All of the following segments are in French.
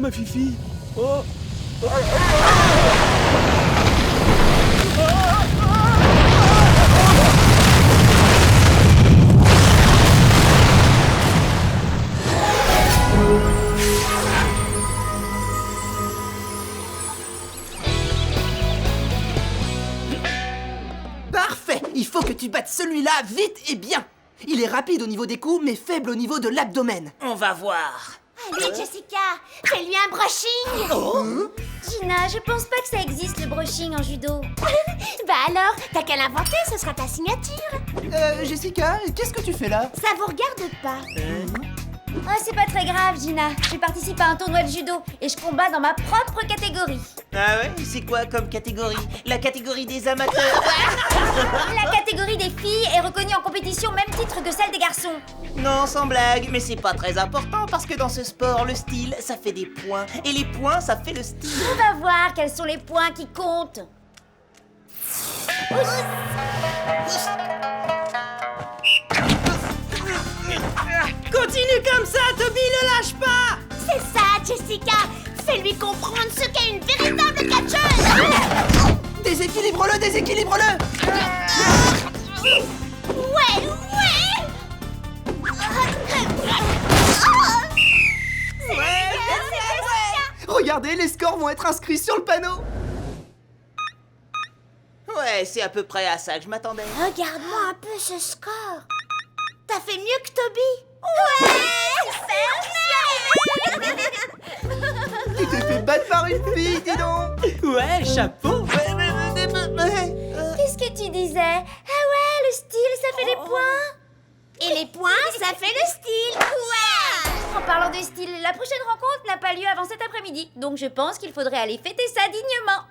ma Fifi. Oh. Parfait! Il faut que tu battes celui-là vite et bien. Il est rapide au niveau des coups, mais faible au niveau de l'abdomen. On va voir. Allez, Jessica, fais-lui un brushing. Gina, je pense pas que ça existe le brushing en judo. Bah alors, t'as qu'à l'inventer, ce sera ta signature. Jessica, qu'est-ce que tu fais là? Ça vous regarde pas. Ah, c'est pas très grave, Gina. Je participe à un tournoi de judo et je combats dans ma propre catégorie. Ah ouais? C'est quoi comme catégorie? La catégorie des amateurs? La catégorie des filles est reconnue en compétition au même titre que celle des garçons. Non, sans blague, mais c'est pas très important parce que dans ce sport, le style, ça fait des points. Et les points, ça fait le style. On va voir quels sont les points qui comptent. Continue comme ça, Toby, ne lâche pas! C'est ça, Jessica. Fais-lui comprendre ce qu'est une véritable catcheuse. Déséquilibre-le, déséquilibre-le! Ouais. Regardez, les scores vont être inscrits sur le panneau. Ouais, c'est à peu près à ça que je m'attendais. Regarde-moi un peu ce score. T'as fait mieux que Toby. Ouais, Tu t'es fait battre par une fille, dis donc. Ouais, chapeau! Qu'est-ce que tu disais? Ah ouais, le style, ça fait des points. Et les points, ça fait le style. Ouais. En parlant de style, la prochaine rencontre n'a pas lieu avant cet après-midi. Donc je pense qu'il faudrait aller fêter ça dignement.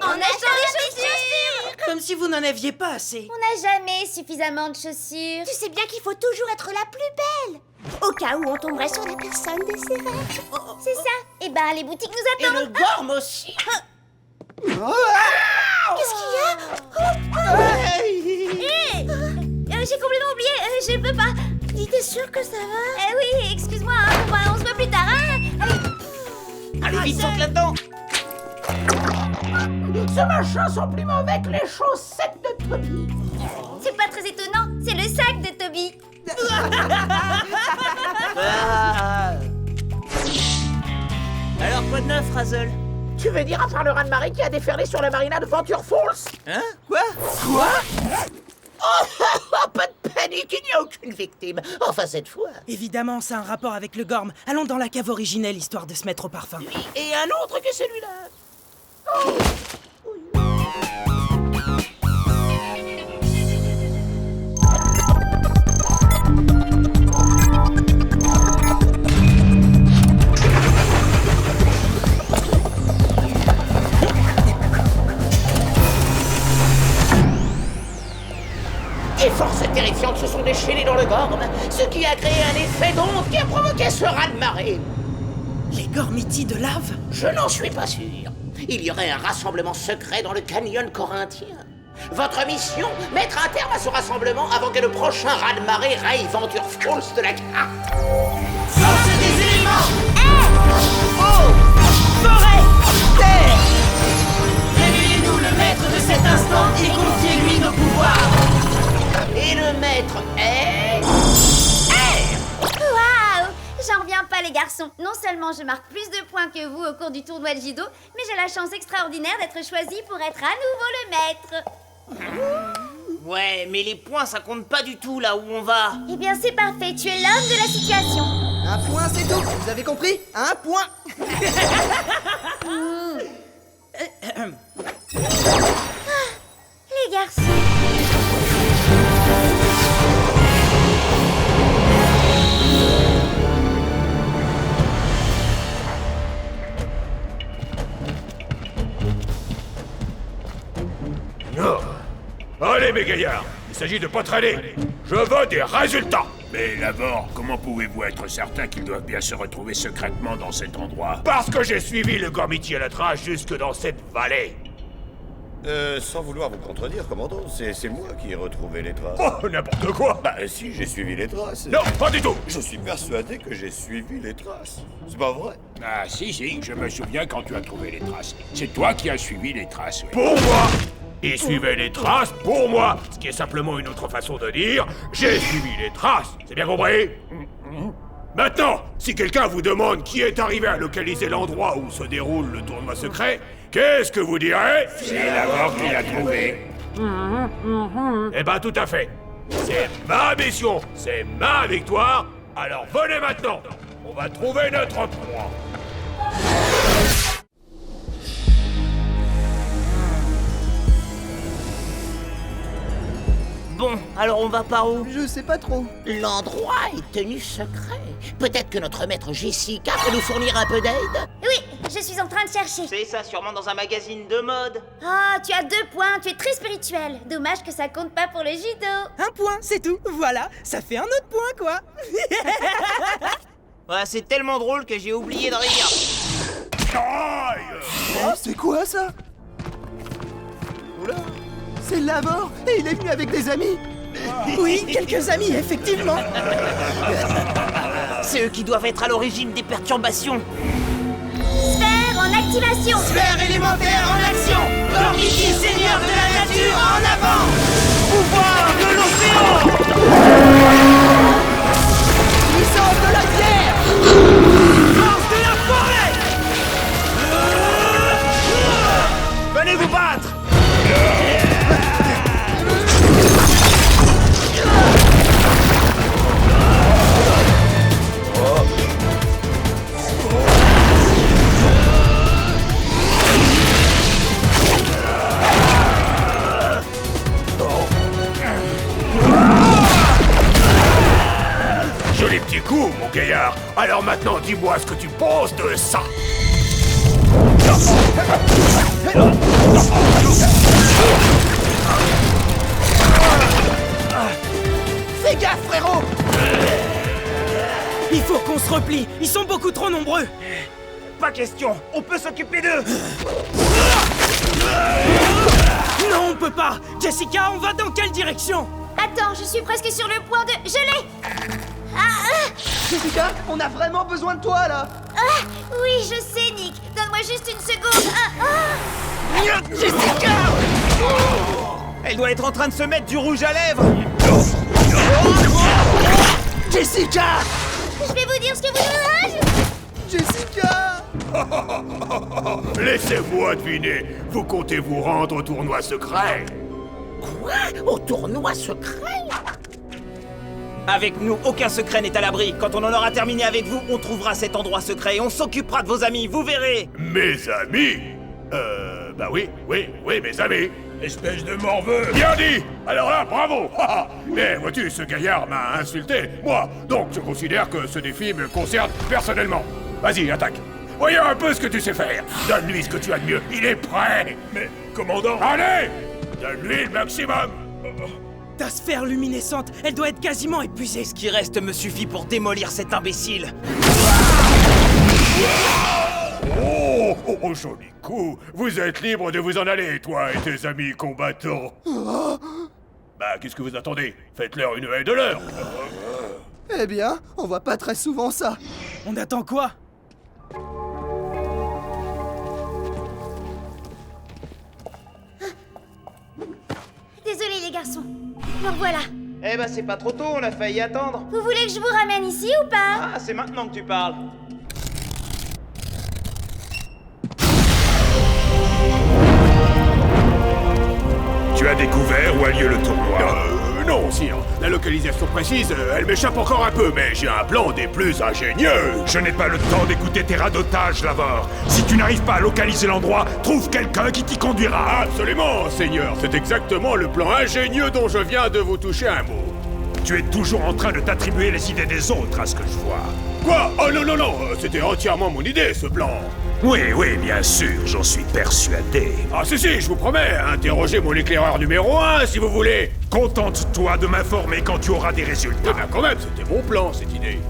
En achetant des chaussures. Comme si vous n'en aviez pas assez. On n'a jamais suffisamment de chaussures. Tu sais bien qu'il faut toujours être la plus belle. Au cas où on tomberait sur la personne de ses rêves. C'est ça. Eh ben, les boutiques nous Et le attendent. gorme aussi. Qu'est-ce qu'il y a? J'ai complètement oublié. Je peux pas. T'es sûre que ça va? Oui, excuse-moi. Bon, on se voit plus tard. Hein. Allez. Allez, vite, saute là-dedans. Ce machin sont plus mauvais que les chaussettes de Toby. C'est pas très étonnant. C'est le sac de Toby. Ah. Alors, quoi de neuf, Razzle? Tu veux dire à part le raz-de-marée qui a déferlé sur la marina de Venture Falls? Hein? Quoi? Oh, pas de panique, il n'y a aucune victime. Enfin, cette fois. Évidemment, c'est un rapport avec le gorme. Allons dans la cave originelle, histoire de se mettre au parfum. Et un autre que celui-là. Des forces terrifiantes se sont déchaînées dans le gorme, ce qui a créé un effet d'onde qui a provoqué ce raz-de-marée. Les gormitis de lave? Je n'en suis pas sûr. Il y aurait un rassemblement secret dans le canyon corinthien. Votre mission, mettre un terme à ce rassemblement avant que le prochain raz-de-marée raye Venture Falls de la carte. Force des éléments! Forêt! Terre! Révélez-nous le maître de cet instant et confiez-lui nos pouvoirs! Et le maître est... Waouh! J'en reviens pas, les garçons. Non seulement je marque plus de points que vous au cours du tournoi de judo, mais j'ai la chance extraordinaire d'être choisie pour être à nouveau le maître. Ouais, mais les points, ça compte pas du tout là où on va. Eh bien, c'est parfait. Tu es l'homme de la situation. Un point, c'est tout. Vous avez compris? Un point. Les garçons. Non. Allez, mes gaillards, il s'agit de pas traîner. Je veux des résultats. Mais d'abord, comment pouvez-vous être certain qu'ils doivent bien se retrouver secrètement dans cet endroit? Parce que j'ai suivi le gormitier à la trace jusque dans cette vallée. Sans vouloir vous contredire, commandant, c'est moi qui ai retrouvé les traces. Oh, n'importe quoi. Bah si, j'ai suivi les traces. Non, pas du tout. Je suis persuadé que j'ai suivi les traces. C'est pas vrai? Ah si, je me souviens quand tu as trouvé les traces. C'est toi qui as suivi les traces, oui. Pour moi. Il suivait les traces pour moi. Ce qui est simplement une autre façon de dire j'ai suivi les traces. C'est bien compris? Maintenant, si quelqu'un vous demande qui est arrivé à localiser l'endroit où se déroule le tournoi secret, qu'est-ce que vous direz? C'est la mort qui l'a trouvé. Eh ben tout à fait. C'est ma mission, c'est ma victoire. Alors venez maintenant. On va trouver notre proie. Bon, alors on va par où? Je sais pas trop. L'endroit est tenu secret. Peut-être que notre maître Jessica peut nous fournir un peu d'aide? Oui, je suis en train de chercher. C'est ça, sûrement dans un magazine de mode. Ah, tu as 2 points, tu es très spirituel. Dommage que ça compte pas pour le judo. 1 point, c'est tout. Voilà, ça fait un autre point, quoi. Ouais, c'est tellement drôle que j'ai oublié de rire. Oh, c'est quoi ça? Oula, c'est Lavore et il est venu avec des amis. Oui, quelques amis, effectivement. C'est eux qui doivent être à l'origine des perturbations. Sphère en activation. Sphère élémentaire en action. Dormiti, seigneur de la nature, en avant. Pouvoir de l'océan. Puissance de la pierre. Force de la forêt. Venez vous battre! Joli petit coup, mon gaillard. Alors maintenant, dis-moi ce que tu penses de ça. Fais gaffe, frérot. Il faut qu'on se replie. Ils sont beaucoup trop nombreux. Pas question, on peut s'occuper d'eux! Non, on peut pas. Jessica, on va dans quelle direction? Attends, je suis presque sur le point de... Je l'ai. Jessica, on a vraiment besoin de toi là. Ah, oui, je sais, Nick. Donne-moi juste une seconde. Jessica. Elle doit être en train de se mettre du rouge à lèvres! Jessica. Je vais vous dire ce que vous... Jessica. Laissez-moi deviner. Vous comptez vous rendre au tournoi secret? Quoi? Au tournoi secret? Avec nous, aucun secret n'est à l'abri. Quand on en aura terminé avec vous, on trouvera cet endroit secret et on s'occupera de vos amis, vous verrez! Mes amis? Bah oui, mes amis. Espèce de morveux. Bien dit! Alors là, bravo! Mais vois-tu, ce gaillard m'a insulté, moi. Donc je considère que ce défi me concerne personnellement. Vas-y, attaque. Voyons un peu ce que tu sais faire. Donne-lui ce que tu as de mieux. Il est prêt. Mais, commandant... Allez! Donne-lui le maximum. Ta sphère luminescente, elle doit être quasiment épuisée. Ce qui reste me suffit pour démolir cet imbécile. Oh, joli coup. Vous êtes libre de vous en aller, toi et tes amis combattants. Bah, qu'est-ce que vous attendez? Faites-leur une haie de l'heure. Eh bien, on voit pas très souvent ça. On attend quoi? Désolé, les garçons. Me revoilà. Eh ben, c'est pas trop tôt, on a failli attendre. Vous voulez que je vous ramène ici ou pas? Ah, c'est maintenant que tu parles. Tu as découvert où a lieu le tournoi? Non, sire. La localisation précise, elle m'échappe encore un peu, mais j'ai un plan des plus ingénieux. Je n'ai pas le temps d'écouter tes radotages, Lavore. Si tu n'arrives pas à localiser l'endroit, trouve quelqu'un qui t'y conduira. Absolument, seigneur. C'est exactement le plan ingénieux dont je viens de vous toucher un mot. Tu es toujours en train de t'attribuer les idées des autres, à ce que je vois. Quoi? Oh non, c'était entièrement mon idée, ce plan. Oui, bien sûr, j'en suis persuadé. Ah si, je vous promets, interrogez mon éclaireur numéro 1 si vous voulez. Contente-toi de m'informer quand tu auras des résultats. Ah ben quand même, c'était mon plan, cette idée.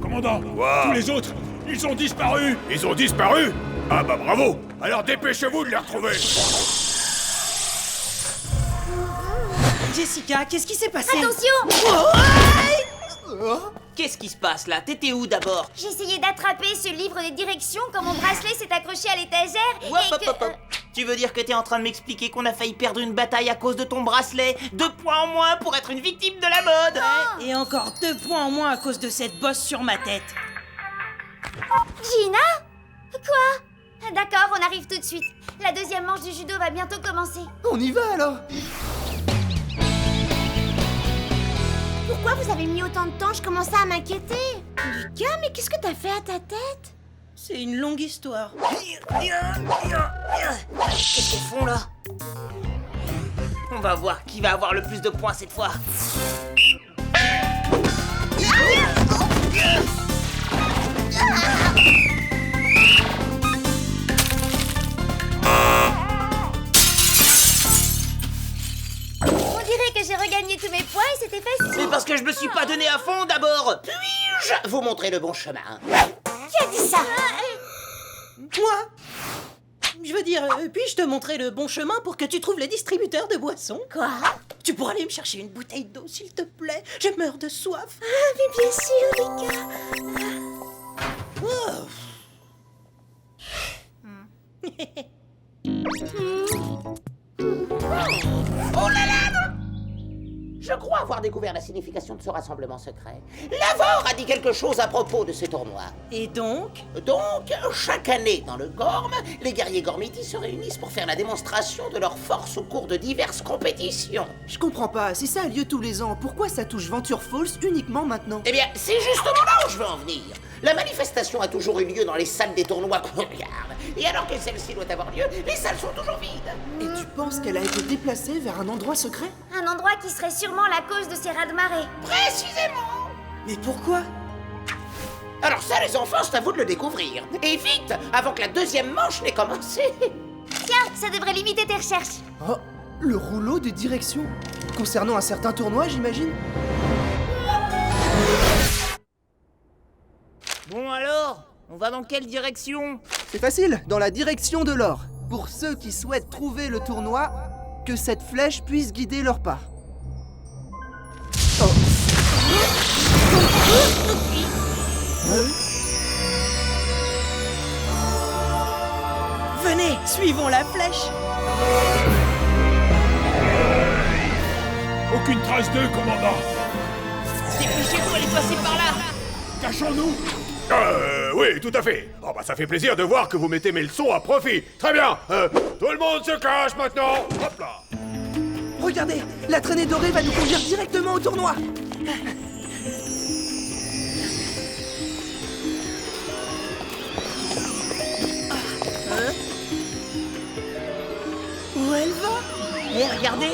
Commandant, Quoi? tous les autres, Ils ont disparu! Ils ont disparu? Ah bah bravo! Alors dépêchez-vous de les retrouver! Jessica, qu'est-ce qui s'est passé? Attention! Qu'est-ce qui se passe là? T'étais où d'abord? J'ai essayé d'attraper ce livre des directions quand mon bracelet s'est accroché à l'étagère Hop, et hop, que... hop, hop. Tu veux dire que t'es en train de m'expliquer qu'on a failli perdre une bataille à cause de ton bracelet? 2 points en moins pour être une victime de la mode! Et encore 2 points en moins à cause de cette bosse sur ma tête. Gina? Quoi? D'accord, on arrive tout de suite. La deuxième manche du judo va bientôt commencer. On y va alors. Pourquoi vous avez mis autant de temps? Je commençais à m'inquiéter. Lucas, mais qu'est-ce que t'as fait à ta tête? C'est une longue histoire. Qu'est-ce qu'ils font là? On va voir qui va avoir le plus de points cette fois. On dirait que j'ai regagné tous mes points et c'était facile. Mais parce que je me suis pas donné à fond d'abord. Puis-je vous montrer le bon chemin? Qui a dit ça? Moi? Je veux dire, puis-je te montrer le bon chemin pour que tu trouves les distributeurs de boissons? Quoi? Tu pourras aller me chercher une bouteille d'eau, s'il te plaît. Je meurs de soif. Ah, mais bien sûr, Lucas. Oh. Oh là là! Je crois avoir découvert la signification de ce rassemblement secret. Lavore a dit quelque chose à propos de ce tournoi. Et donc? Donc, chaque année dans le Gorm, les guerriers Gormiti se réunissent pour faire la démonstration de leur force au cours de diverses compétitions. Je comprends pas, si ça a lieu tous les ans, pourquoi ça touche Venture Falls uniquement maintenant? Eh bien, c'est justement là où je veux en venir. La manifestation a toujours eu lieu dans les salles des tournois qu'on regarde. Et alors que celle-ci doit avoir lieu, les salles sont toujours vides. Et tu penses qu'elle a été déplacée vers un endroit secret? Un endroit qui serait sûrement la cause de ces raz-de-marée. Précisément. Mais pourquoi? Alors ça, les enfants, c'est à vous de le découvrir. Et vite, avant que la deuxième manche n'ait commencé. Tiens, ça devrait limiter tes recherches. Oh, le rouleau de direction. Concernant un certain tournoi, j'imagine? Bon alors, on va dans quelle direction? C'est facile, dans la direction de l'or. Pour ceux qui souhaitent trouver le tournoi, que cette flèche puisse guider leur pas. Oh. Venez, suivons la flèche. Aucune trace d'eux, commandant! Dépêchez-vous, allez passer par là. Cachons-nous! Oui, tout à fait. Oh bah ça fait plaisir de voir que vous mettez mes leçons à profit. Très bien. Tout le monde se cache maintenant. Hop là. Regardez, la traînée dorée va nous conduire directement au tournoi. Où elle va? Eh, regardez.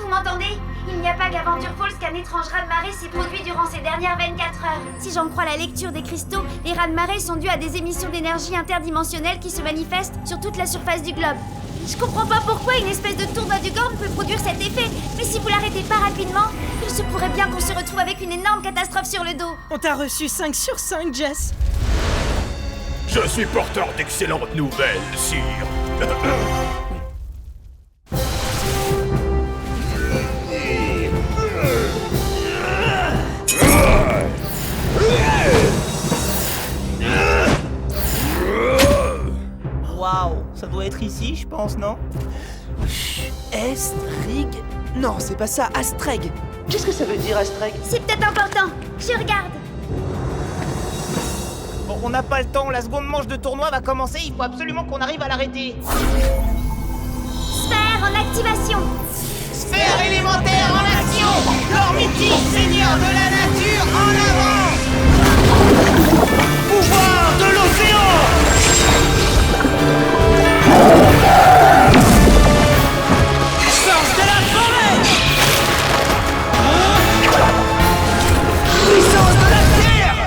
Vous m'entendez? Il n'y a pas qu'à Venture Falls qu'un étrange raz-de-marée s'est produit durant ces dernières 24 heures. Si j'en crois la lecture des cristaux, les raz-de-marée sont dus à des émissions d'énergie interdimensionnelles qui se manifestent sur toute la surface du globe. Je comprends pas pourquoi une espèce de tournoi du Gorm peut produire cet effet, mais si vous l'arrêtez pas rapidement, il se pourrait bien qu'on se retrouve avec une énorme catastrophe sur le dos. On t'a reçu 5 sur 5, Jess. Je suis porteur d'excellentes nouvelles, sire. Waouh, ça doit être ici, je pense, non? Estrig? Non, c'est pas ça, Astreg. Qu'est-ce que ça veut dire, Astreg? C'est peut-être important. Je regarde. Bon, on n'a pas le temps, la seconde manche de tournoi va commencer, il faut absolument qu'on arrive à l'arrêter. Sphère en activation. Sphère élémentaire en action! Gormiti, seigneur de la nature, en avant! Pouvoir de l'océan! Force de la forêt! Puissance de la terre!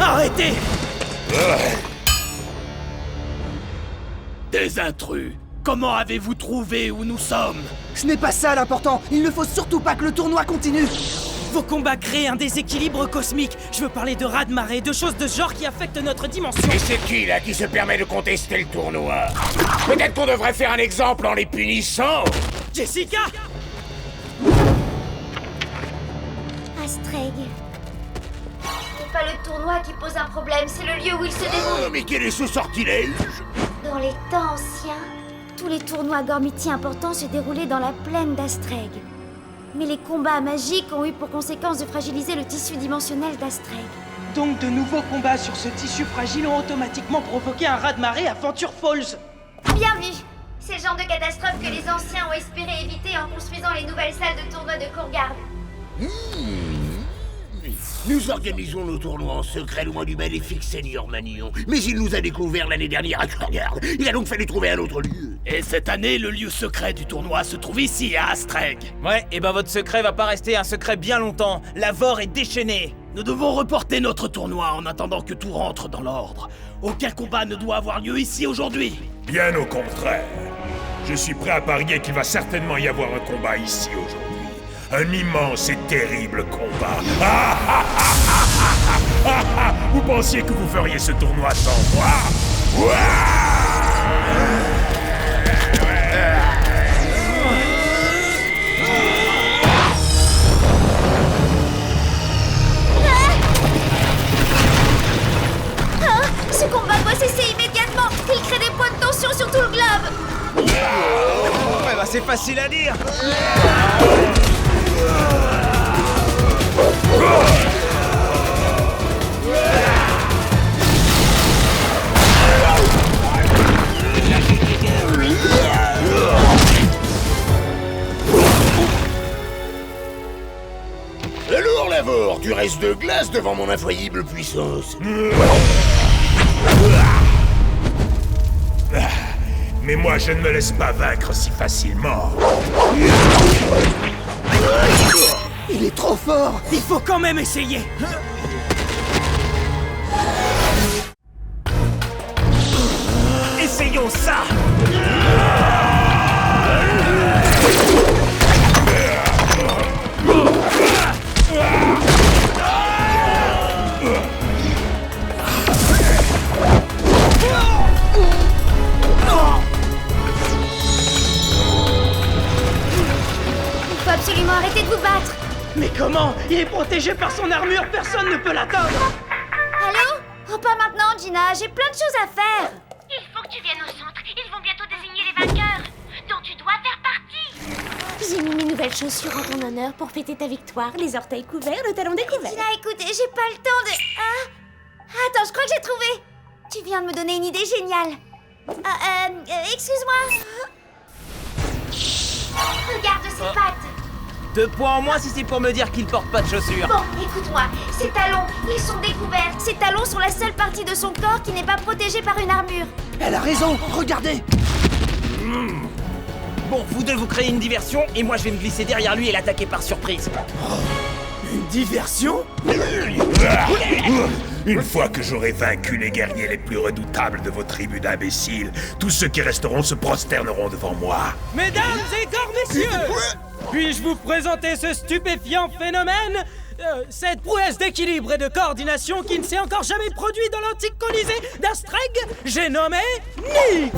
Arrêtez! Des intrus. Comment avez-vous trouvé où nous sommes? Ce n'est pas ça l'important. Il ne faut surtout pas que le tournoi continue. Vos combats créent un déséquilibre cosmique. Je veux parler de raz-de-marée, de choses de ce genre qui affectent notre dimension. Et c'est qui, là, qui se permet de contester le tournoi? Peut-être qu'on devrait faire un exemple en les punissant. Jessica! Astreg. C'est pas le tournoi qui pose un problème, c'est le lieu où il se déroule. Oh, mais quel est ce sortilège? Dans les temps anciens, tous les tournois Gormiti importants se déroulaient dans la plaine d'Astreg. Mais les combats magiques ont eu pour conséquence de fragiliser le tissu dimensionnel d'Astreg. Donc de nouveaux combats sur ce tissu fragile ont automatiquement provoqué un raz-de-marée à Venture Falls. Bien vu! C'est le genre de catastrophe que les anciens ont espéré éviter en construisant les nouvelles salles de tournoi de Courgarde. Nous organisons nos tournois en secret loin du maléfique Seigneur Magnon. Mais il nous a découvert l'année dernière à Courgarde. Il a donc fallu trouver un autre lieu. Et cette année, le lieu secret du tournoi se trouve ici, à Astreg. Ouais, et ben votre secret va pas rester un secret bien longtemps. La Vore est déchaînée. Nous devons reporter notre tournoi en attendant que tout rentre dans l'ordre. Aucun combat ne doit avoir lieu ici aujourd'hui. Bien au contraire. Je suis prêt à parier qu'il va certainement y avoir un combat ici aujourd'hui. Un immense et terrible combat. Vous pensiez que vous feriez ce tournoi sans moi? Ce combat doit cesser immédiatement! Il crée des points de tension sur tout le globe! Ouais, bah c'est facile à dire. Alors, Lavore, tu restes de glace devant mon infaillible puissance. Mais moi, je ne me laisse pas vaincre si facilement. Il est trop fort. Il faut quand même essayer. Essayons ça. Il faut absolument arrêter de vous battre! Mais comment? Il est protégé par son armure, personne ne peut l'atteindre. Allô? Oh, pas maintenant, Gina, j'ai plein de choses à faire! Il faut que tu viennes au centre. Ils vont bientôt désigner les vainqueurs, dont tu dois faire partie. J'ai mis mes nouvelles chaussures en ton honneur pour fêter ta victoire. Les orteils couverts, le talon découvert. Gina, écoute, j'ai pas le temps de... Ah! Attends, je crois que j'ai trouvé! Tu viens de me donner une idée géniale. Excuse-moi. Regarde ses pattes. 2 points en moins si c'est pour me dire qu'il porte pas de chaussures. Bon, écoute-moi, ses talons, ils sont découverts. Ses talons sont la seule partie de son corps qui n'est pas protégée par une armure. Elle a raison. Regardez. Bon, vous deux vous créez une diversion et moi je vais me glisser derrière lui et l'attaquer par surprise. Une diversion? Une fois que j'aurai vaincu les guerriers les plus redoutables de vos tribus d'imbéciles, tous ceux qui resteront se prosterneront devant moi. Mesdames et messieurs, puis-je vous présenter ce stupéfiant phénomène? Cette prouesse d'équilibre et de coordination qui ne s'est encore jamais produit dans l'antique Colisée d'Astreg, j'ai nommé Nick.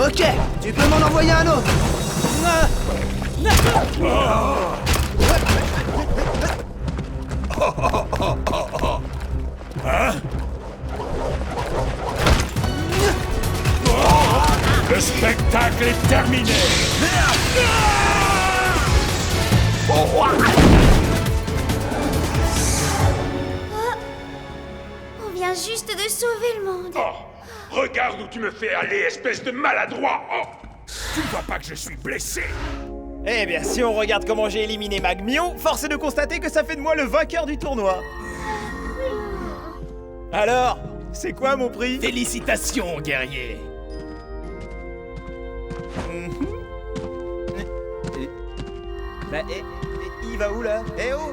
Ok, tu peux m'en envoyer un autre. Le spectacle est terminé. On vient juste de sauver le monde. Oh, regarde où tu me fais aller, espèce de maladroit. Oh, tu ne vois pas que je suis blessé? Eh bien, si on regarde comment j'ai éliminé Magmio, force est de constater que ça fait de moi le vainqueur du tournoi. Alors, c'est quoi mon prix? Félicitations, guerrier. Bah, il va où là? Eh oh!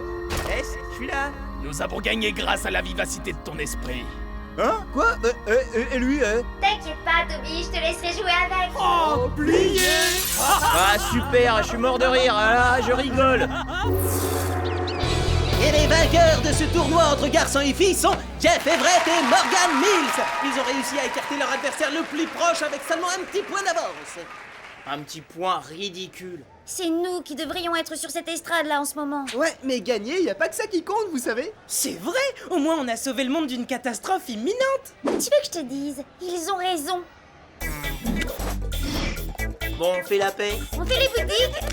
Eh, je suis là! Nous avons gagné grâce à la vivacité de ton esprit. Hein? Quoi? Et lui, T'inquiète pas, Toby, je te laisserai jouer avec. Oh, plié! Ah super, je suis mort de rire, ah, je rigole. Et les vainqueurs de ce tournoi entre garçons et filles sont Jeff Everett et Morgan Mills. Ils ont réussi à écarter leur adversaire le plus proche avec seulement un petit point d'avance. Un petit point ridicule. C'est nous qui devrions être sur cette estrade là en ce moment. Ouais, mais gagner, y a pas que ça qui compte, vous savez. C'est vrai! Au moins on a sauvé le monde d'une catastrophe imminente! Tu veux que je te dise? Ils ont raison. Bon, on fait la paix. On fait les boutiques.